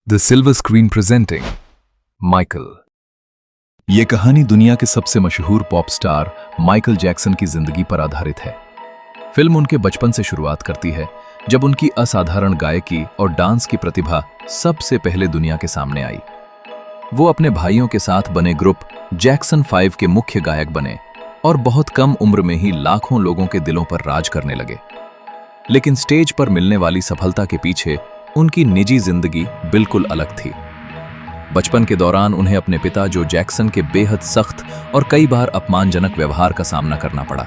The silver screen presenting Michael. ये कहानी दुनिया के सबसे मशहूर पॉप स्टार माइकल जैक्सन की जिंदगी पर आधारित है। फिल्म उनके बचपन से शुरुआत करती है, जब उनकी असाधारण गायकी और डांस की प्रतिभा सबसे पहले दुनिया के सामने आई। वो अपने भाइयों के साथ बने ग्रुप जैक्सन 5 के मुख्य गायक बने और बहुत कम उम्र में ही लाखों लोगों के दिलों पर राज करने लगे। लेकिन स्टेज पर मिलने वाली सफलता के पीछे उनकी निजी जिंदगी बिल्कुल अलग थी। बचपन के दौरान उन्हें अपने पिता जो जैक्सन के बेहद सख्त और कई बार अपमानजनक व्यवहार का सामना करना पड़ा।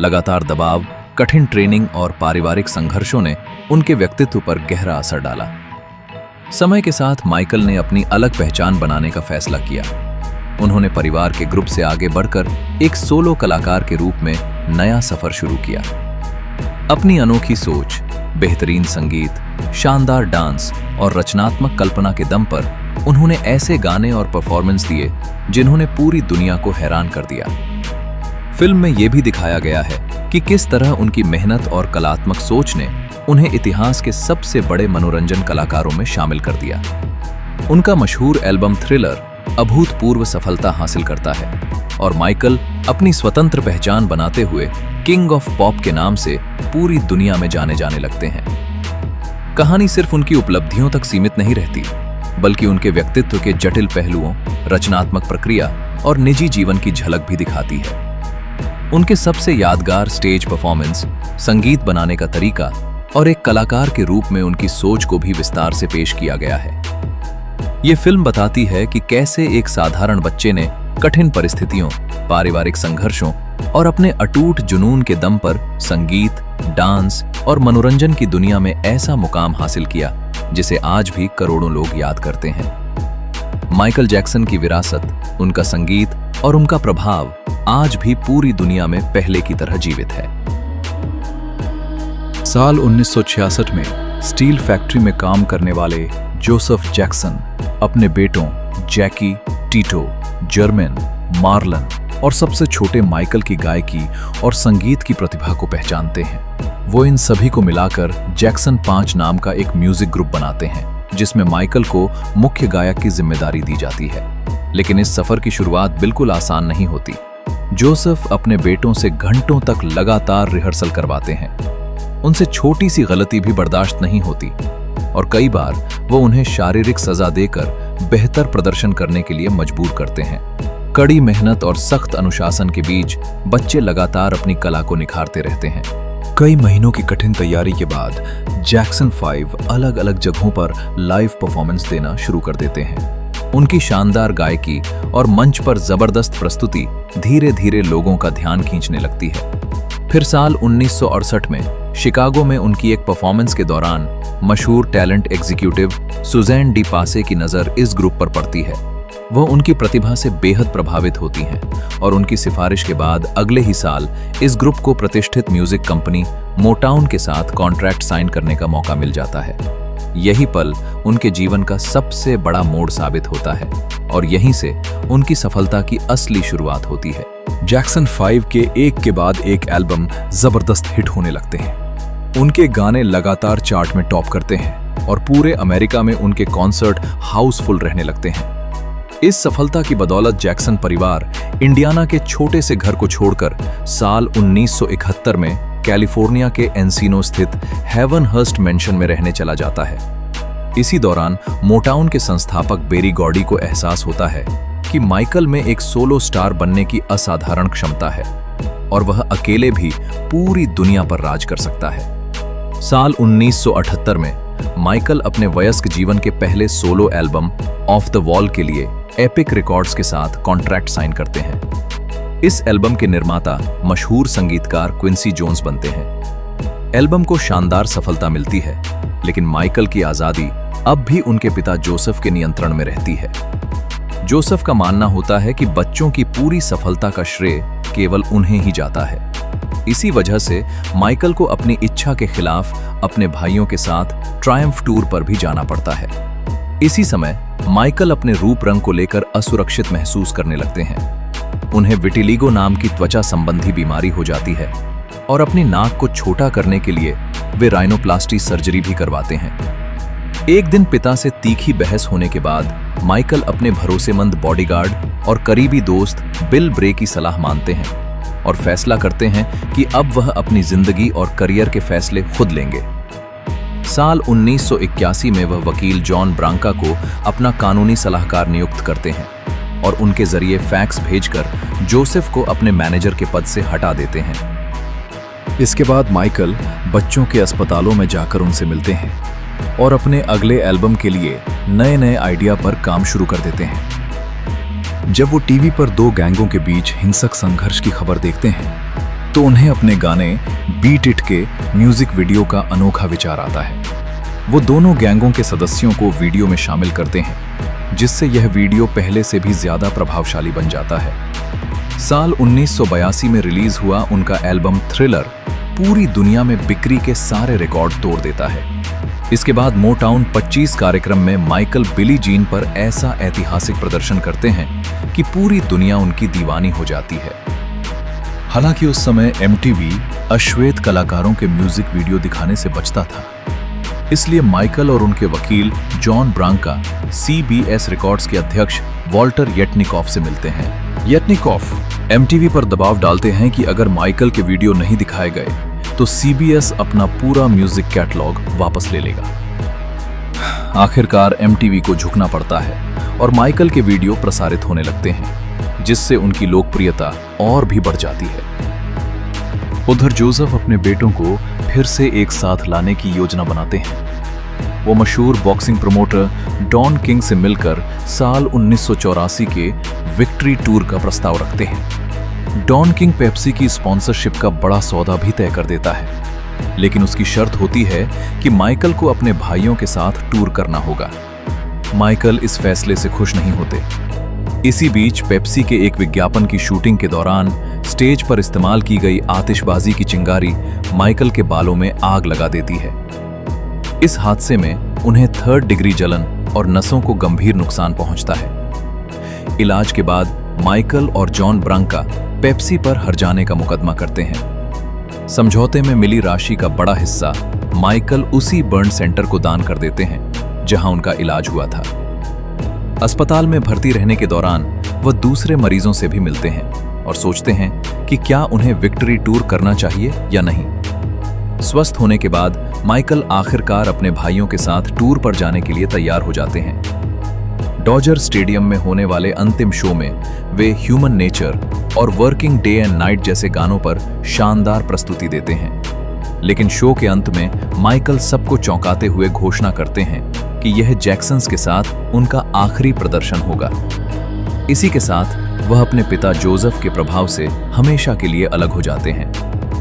लगातार दबाव, कठिन ट्रेनिंग और पारिवारिक संघर्षों ने उनके व्यक्तित्व पर गहरा असर डाला। समय के साथ माइकल ने अपनी अलग पहचान बनाने का फैसला किया। उन्होंने परिवार के ग्रुप से आगे बढ़कर एक सोलो कलाकार के रूप में नया सफर शुरू किया। अपनी अनोखी सोच, बेहतरीन संगीत, शानदार डांस और रचनात्मक कल्पना के दम पर उन्होंने ऐसे गाने और परफॉर्मेंस दिए जिन्होंने पूरी दुनिया को हैरान कर दिया। फिल्म में यह भी दिखाया गया है कि किस तरह उनकी मेहनत और कलात्मक सोच ने उन्हें इतिहास के सबसे बड़े मनोरंजन कलाकारों में शामिल कर दिया। उनका मशहूर एल्बम थ्रिलर अभूतपूर्व सफलता हासिल करता है और माइकल अपनी स्वतंत्र पहचान बनाते हुए किंग ऑफ पॉप के नाम से पूरी दुनिया में जाने जाने लगते हैं। कहानी सिर्फ उनकी उपलब्धियों तक सीमित नहीं रहती, बल्कि उनके व्यक्तित्व के जटिल पहलुओं, रचनात्मक प्रक्रिया और निजी जीवन की झलक भी दिखाती है। उनके सबसे यादगार स्टेज परफॉर्मेंस, संगीत बनाने का तरीका और एक कलाकार के रूप में उनकी सोच को भी विस्तार से पेश किया गया है। ये फिल्म बताती है कि कैसे एक साधारण बच्चे ने कठिन परिस्थितियों, पारिवारिक संघर्षों और अपने अटूट जुनून के दम पर संगीत, डांस और मनोरंजन की दुनिया में ऐसा मुकाम हासिल किया जिसे आज भी करोड़ों लोग याद करते हैं। माइकल जैक्सन की विरासत, उनका संगीत और उनका प्रभाव आज भी पूरी दुनिया में पहले की तरह जीवित है। साल 1966 में स्टील फैक्ट्री में काम करने वाले जोसेफ जैक्सन अपने बेटों जैकी, टीटो, जर्मेन, मार्लन और सबसे छोटे माइकल की गायकी और संगीत की प्रतिभा को पहचानते हैं। वो इन सभी को मिलाकर जैक्सन 5 नाम का एक म्यूजिक ग्रुप बनाते हैं, जिसमें माइकल को मुख्य गायक की जिम्मेदारी दी जाती है। लेकिन इस सफर की शुरुआत बिल्कुल आसान नहीं होती। जोसेफ अपने बेटों से घंटों तक लगातार रिहर्सल करवाते हैं। उनसे छोटी सी गलती भी बर्दाश्त नहीं होती और कई बार वो उन्हें शारीरिक सजा देकर बेहतर प्रदर्शन करने के लिए मजबूर करते हैं। कड़ी मेहनत और सख्त अनुशासन के बीच बच्चे लगातार अपनी कला को निखारते रहते हैं। कई महीनों की कठिन तैयारी के बाद जैक्सन 5 अलग अलग जगहों पर लाइव परफॉर्मेंस देना शुरू कर देते हैं। उनकी शानदार गायकी और मंच पर जबरदस्त प्रस्तुति धीरे धीरे लोगों का ध्यान खींचने लगती है। फिर साल 1968 में शिकागो में उनकी एक परफॉर्मेंस के दौरान मशहूर टैलेंट एग्जीक्यूटिव सुजैन डी पासे की नज़र इस ग्रुप पर पड़ती है। वह उनकी प्रतिभा से बेहद प्रभावित होती हैं और उनकी सिफारिश के बाद अगले ही साल इस ग्रुप को प्रतिष्ठित म्यूजिक कंपनी मोटाउन के साथ कॉन्ट्रैक्ट साइन करने का मौका मिल जाता है। यही पल उनके जीवन का सबसे बड़ा मोड़ साबित होता है और यहीं से उनकी सफलता की असली शुरुआत होती है। जैक्सन 5 के एक के बाद एक एल्बम जबरदस्त हिट होने लगते हैं। उनके गाने लगातार चार्ट में टॉप करते हैं और पूरे अमेरिका में उनके कॉन्सर्ट हाउसफुल रहने लगते हैं। इस सफलता की बदौलत जैक्सन परिवार इंडियाना के छोटे से घर को छोड़कर साल 1971 में कैलिफोर्निया के एंसिनो स्थित हेवनहर्स्ट मेंशन में रहने चला जाता है। इसी दौरान मोटाउन के संस्थापक बेरी गॉडी को एहसास होता है कि माइकल में एक सोलो स्टार बनने की असाधारण क्षमता है और वह अकेले भी पूरी दुनिया पर राज कर सकता है। साल 1978 में माइकल अपने वयस्क जीवन के पहले solo album of the wall के लिए एपिक रिकॉर्ड्स के साथ कॉन्ट्रैक्ट साइन करते हैं। इस एल्बम के निर्माता मशहूर संगीतकार क्विंसी जोन्स बनते हैं। एल्बम को शानदार सफलता मिलती है, लेकिन माइकल की आजादी अब भी उनके पिता जोसेफ के नियंत्रण में रहती है। जोसेफ का मानना होता है कि बच्चों की पूरी सफलता का श्रेय केवल उन्हें ही जाता है। इसी वजह से माइकल को अपनी इच्छा के खिलाफ अपने भाइयों के साथ ट्रायम्फ टूर पर भी जाना पड़ता है। इसी समय माइकल अपने रूप रंग को लेकर असुरक्षित महसूस करने लगते हैं। उन्हें विटिलिगो नाम की त्वचा संबंधी बीमारी हो जाती है और अपनी नाक को छोटा करने के लिए वे राइनोप्लास्टी सर्जरी भी करवाते हैं। एक दिन पिता से तीखी बहस होने के बाद माइकल अपने भरोसेमंद बॉडीगार्ड और करीबी दोस्त बिल ब्रे की सलाह मानते हैं और फैसला करते हैं कि अब वह अपनी जिंदगी और करियर के फैसले खुद लेंगे। साल 1981 में वह वकील जॉन ब्रांका को अपना कानूनी सलाहकार नियुक्त करते हैं और उनके जरिए फैक्स भेजकर जोसेफ को अपने मैनेजर के पद से हटा देते हैं। इसके बाद माइकल बच्चों के अस्पतालों में जाकर उनसे मिलते हैं और अपने अगले एल्बम के लिए नए आइडिया पर काम शुरू कर देते हैं। जब वो टीवी पर दो गैंगों के बीच हिंसक संघर्ष की खबर देखते हैं तो उन्हें अपने गाने बीट इट के म्यूजिक वीडियो का अनोखा विचार आता है। वो दोनों गैंगों के सदस्यों को वीडियो में शामिल करते हैं, जिससे यह वीडियो पहले से भी ज्यादा प्रभावशाली बन जाता है। साल 1982 में रिलीज हुआ उनका एल्बम थ्रिलर पूरी दुनिया में बिक्री के सारे रिकॉर्ड तोड़ देता है। इसके बाद मोटाउन 25 कार्यक्रम में माइकल बिली जीन पर ऐसा ऐतिहासिक प्रदर्शन करते हैं कि पूरी दुनिया उनकी दीवानी हो जाती है। हालांकि उस समय MTV अश्वेत कलाकारों के म्यूजिक वीडियो दिखाने से बचता था, इसलिए माइकल और उनके वकील जॉन ब्रांका CBS रिकॉर्ड्स के अध्यक्ष वॉल्टर येटनिकॉफ से मिलते हैं। येटनिकॉफ MTV पर दबाव डालते हैं कि अगर माइकल के वीडियो नहीं दिखाए गए तो CBS अपना पूरा म्यूजिक कैटलॉग वापस ले लेगा। आखिरकार MTV को झुकना पड़ता है और माइकल के वीडियो प्रसारित होने लगते हैं, जिससे उनकी लोकप्रियता और भी बढ़ जाती है। उधर जोसेफ अपने बेटों को फिर से एक साथ लाने की योजना बनाते हैं। वो मशहूर बॉक्सिंग प्रमोटर डॉन किंग से मिलकर साल 1984 के विक्ट्री टूर का प्रस्ताव रखते हैं। डॉन किंग पेप्सी की स्पॉन्सरशिप का बड़ा सौदा भी तय कर देता है, लेकिन उसकी शर्त होती है कि माइकल को अपने भाइयों के साथ टूर करना होगा। माइकल इस फैसले से खुश नहीं होते। इसी बीच पेप्सी के एक विज्ञापन की शूटिंग के दौरान स्टेज पर इस्तेमाल की गई आतिशबाजी की चिंगारी माइकल के बालों में आग लगा देती है। इस हादसे में उन्हें 3rd डिग्री जलन और नसों को गंभीर नुकसान पहुंचता है। इलाज के बाद माइकल और जॉन ब्रांका पेप्सी पर हर्जाने का मुकदमा करते हैं। समझौते में मिली राशि का बड़ा हिस्सा माइकल उसी बर्न सेंटर को दान कर देते हैं जहां उनका इलाज हुआ था। अस्पताल में भर्ती रहने के दौरान वह दूसरे मरीजों से भी मिलते हैं और सोचते हैं कि क्या उन्हें विक्ट्री टूर करना चाहिए या नहीं। स्वस्थ होने के बाद माइकल आखिरकार अपने भाइयों के साथ टूर पर जाने के लिए तैयार हो जाते हैं। डॉजर स्टेडियम में होने वाले अंतिम शो में वे ह्यूमन नेचर और वर्किंग डे एंड नाइट जैसे गानों पर शानदार प्रस्तुति देते हैं। लेकिन शो के अंत में माइकल सबको चौंकाते हुए घोषणा करते हैं कि यह जैक्सन्स के साथ उनका आखिरी प्रदर्शन होगा। इसी के साथ वह अपने पिता जोसेफ के प्रभाव से हमेशा के लिए अलग हो जाते हैं,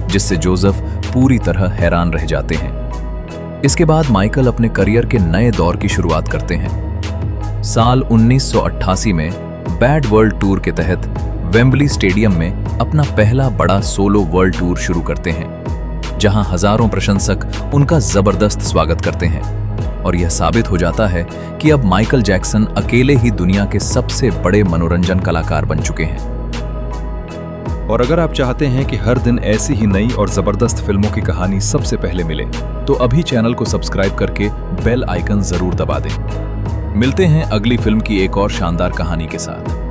जिससे जोसेफ पूरी तरह हैरान रह जाते हैं। इसके बाद माइकल अपने करियर के नए दौर की शुरुआत करते हैं। साल 1988 में बैड वर्ल्ड टूर के तहत वेम्बली स्टेडियम में अपना पहला बड़ा सोलो वर्ल्ड टूर शुरू करते हैं, जहां हजारों प्रशंसक उनका जबरदस्त स्वागत करते हैं और यह साबित हो जाता है कि अब माइकल जैक्सन अकेले ही दुनिया के सबसे बड़े मनोरंजन कलाकार बन चुके हैं। और अगर आप चाहते हैं कि हर दिन ऐसी ही नई और जबरदस्त फिल्मों की कहानी सबसे पहले मिले, तो अभी चैनल को सब्सक्राइब करके बेल आइकन जरूर दबा दें। मिलते हैं अगली फिल्म की एक और शानदार कहानी के साथ।